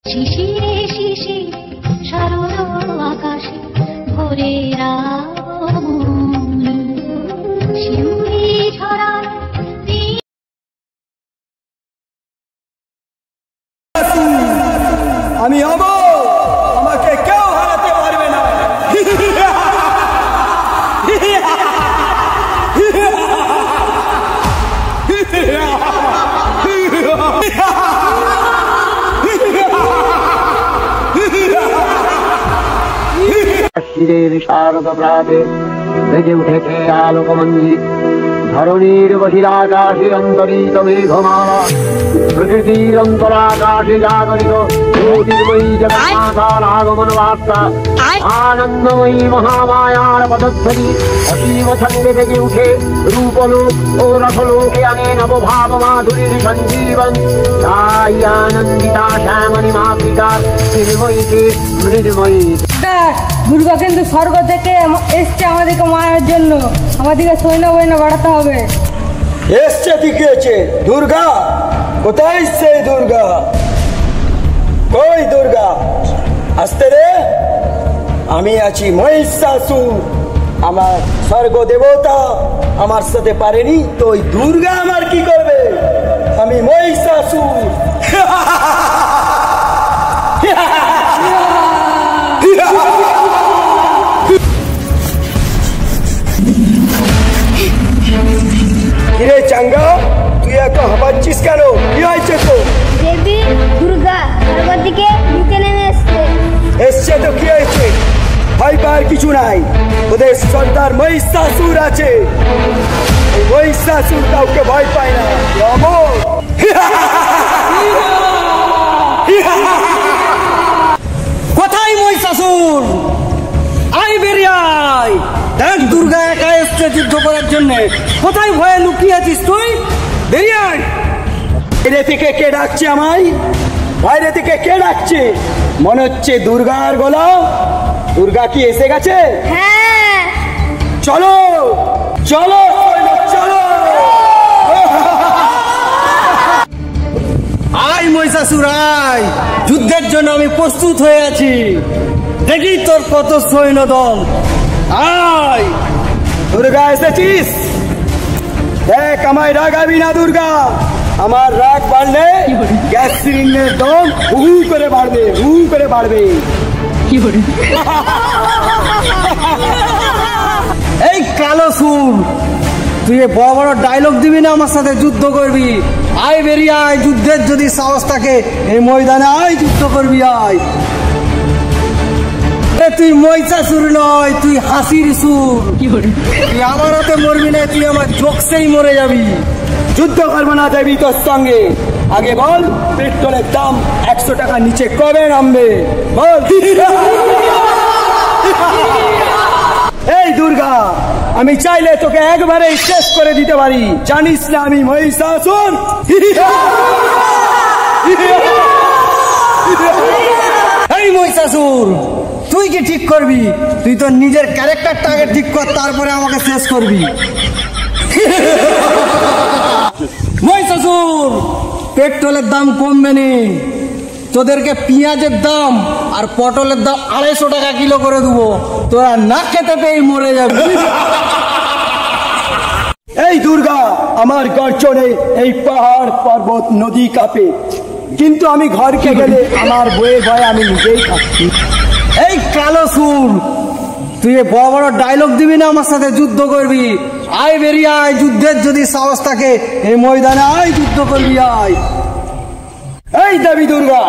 শিশিরে শিশিরে শারদ আকাশে ভোরের আগমনী, শিউলি ছড়ানো আমি হব, আমাকে কেউ হারাতে পারবে না। শিরের শারদ প্রাতে বেজে উঠেছে আলোকমঞ্জিত ধরণীর বহিরাকাশে অন্তরিত মেঘমালা, প্রকৃতির অন্তরাকাশে জাগরিত জ্যোতির্ময়ী জগন্নাথার আগমন বার্তা, আনন্দময়ী মহামায়ার পদধ্বনি অসীম ছন্দে বেজে উঠে রূপলোক ও রসলোকে আনে নবভাব মাধুরীর সঞ্জীবন। তাই আনন্দিতা শ্যামণী মাতৃকার চিন্ময়ীকে মৃন্ময়ী। দুর্গা কিন্তু স্বর্গ থেকে এসছে আমাদেরকে মায়ের জন্য, আমাদেরকে সৈন্য বৈন্য বাড়াতে হবে। এসছে দিকেছে দুর্গা, কোথায় সেই দুর্গা? কই দুর্গা? আসতে রে, আমি আছি মহিষাসুর। আমার স্বর্গ দেবতা আমার সাথে পারেনি, তো ওই দুর্গা আমার কি করবে? আমি মহিষাসুর। কিরে চাঙ্গা, তুই এত হাঁপাচ্ছিস কেন? কি হয়েছে তো? দেবী দুর্গা স্বর্গ থেকে নিচে নেমে এসছে। এসছে তো কি হয়েছে? ভয় পাওয়ার কিছু নাই, ওদের সর্দার মহিষাসুর আছে। এই মহিষাসুর কাউকে ভয় পায় না। কোথায় মহিষাসুর? আয় বেরিয়ে আয়। দেখ দুর্গা একা এসছে যুদ্ধ করার জন্য। কোথায় ভয়ে লুকিয়ে আছিস তুই? বেরিয়ে আয়। বাইরে থেকে কে ডাকছে আমায়? বাইরে থেকে কে ডাকছে? মনে হচ্ছে দুর্গার গলা। দুর্গা কি এসে গেছে? হ্যাঁ, চলো চলো চলো। আয় মহিষাসুর আয়, যুদ্ধের জন্য আমি প্রস্তুত হয়ে আছি। দেখি তোর কত সৈন্য দল। আয় দুর্গা এসেছিস? দেখ আমায় রাগাবি না দুর্গা। আমার রাগ বাড়লে গ্যাস সিলিন্ডারের দম হু করে বাড়বে, হু করে বাড়বে। এই কালো সুর, তুই বড় বড় ডায়লগ দিবি না, আমার সাথে যুদ্ধ করবি। আয় বেরিয়ে আয়, যুদ্ধের যদি সাহস থাকে এই ময়দানে আয়, যুদ্ধ করবি আয়। তুই মহিষাসুর নয়, তুই হাসির সুর। তুই আমার হাতে মরবি না, তুই আমার জোকসেই মরে যাবি। যুদ্ধ করবো না দেবী তোর সঙ্গে। আগে বল, পেট্রোলের দাম 100 টাকা নিচে কবে নামবে বল। এই দুর্গা, আমি চাইলে তোকে একবারেই শেষ করে দিতে পারি। জানিস না আমি মহিষাসুর? এই মহিষাসুর, তুই কি ঠিক করবি? তুই তো নিজের ক্যারেক্টারটা আগে ঠিক কর, তারপরে আমাকে শেষ করবি। মহিষাসুর, পেট্রোলের দাম কমবে নি, তোদেরকে পেঁয়াজের দাম আর পটলের দাম 250 টাকা কিলো করে দেবো। তোরা না খেতে পেয়ে মরে যাবি। এই দুর্গা, আমার গর্জনে এই পাহাড় পর্বত নদী কাঁপে, কিন্তু আমি ঘরকে গেলে আমার বয়ে ভয়ে আমি নিজেই থাকি। এই কালো সুর, তুই বড় বড় ডায়লগ দিবি না, আমার সাথে যুদ্ধ করবি। আয় বেরিয়ে আয়, যুদ্ধের যদি সাহস থাকে এই ময়দানে আয়, যুদ্ধ করবি আয়। এই দেবী দুর্গা,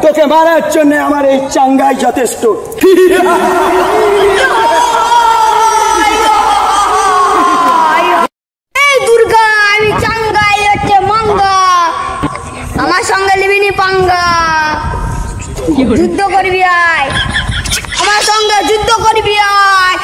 তোকে মারার জন্য আমার এই চাঙ্গাই যথেষ্ট। এই দুর্গা, আমি চাঙ্গাই হচ্ছে মাঙ্গা, আমার সঙ্গে লিবিনি পাঙ্গা। যুদ্ধ করবি আয়, আমার সঙ্গে যুদ্ধ করবি আয়।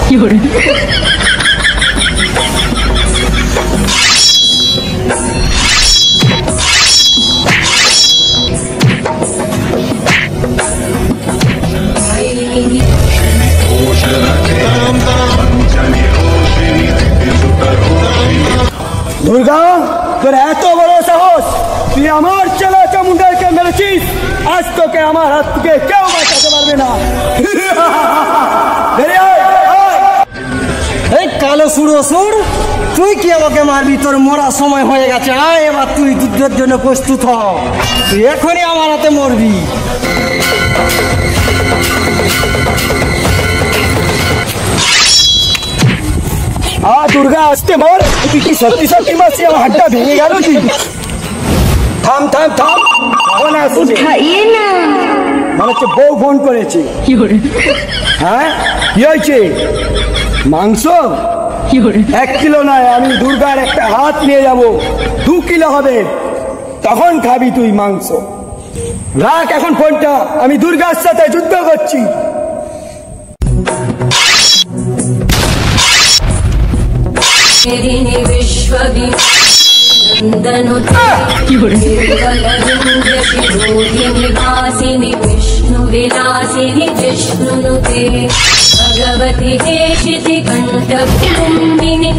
কি করে? Ocean, দুর্গা, তোর এত বড় সাহস, তুই আমার ছেলে চামুন্ডাকে মেরেছিস, আজ তোকে আমার হাত থেকে কেউ বাঁচাতে পারবে না। বেরিয়ে আয়, আয়। এই কালো সুর, তুই কি আমাকে মারবি? তোর মরার সময় হয়ে গেছে। আয় এবার তুই যুদ্ধের জন্য প্রস্তুত হ, তুই এখনই আমার হাতে মরবি। দুর্গা, আসতে মর। তুই কি সত্যি সত্যি মারছিস? আমার হাতটা ভেঙে গেল। তুই থাম থাম থাম, ফোন আসছে। মনে হচ্ছে বউ ফোন করেছে। হ্যাঁ, কি হয়েছে? মাংস 1 কিলো নয়, আমি দুর্গার একটা হাত নিয়ে যাব, 2 কিলো হবে, তখন খাবি তুই মাংস। রাখ এখন ফোনটা, আমি দুর্গার সাথে যুদ্ধ করছি। विष्णुविलासिनि जिष्णुनुते भगवति हेशिति कण्ठकुम्भिनि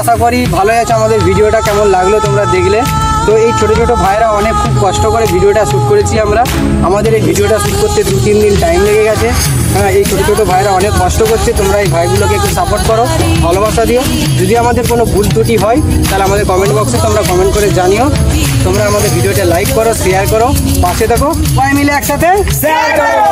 আশা করি ভালোই আছে। আমাদের ভিডিওটা কেমন লাগলো তোমরা দেখলে। তো এই ছোটো ছোটো ভাইরা অনেক খুব কষ্ট করে ভিডিওটা শ্যুট করেছি আমরা। আমাদের এই ভিডিওটা শ্যুট করতে 2-3 দিন টাইম লেগে গেছে। হ্যাঁ, এই ছোটো ছোটো ভাইরা অনেক কষ্ট করছে। তোমরা এই ভাইগুলোকে একটু সাপোর্ট করো, ভালোবাসা দিও। যদি আমাদের কোনো ভুল ত্রুটি হয় তাহলে আমাদের কমেন্ট বক্সে তোমরা কমেন্ট করে জানিও। তোমরা আমাদের ভিডিওটা লাইক করো, শেয়ার করো, পাশে থাকো, সবাই মিলে একসাথে শেয়ার করো।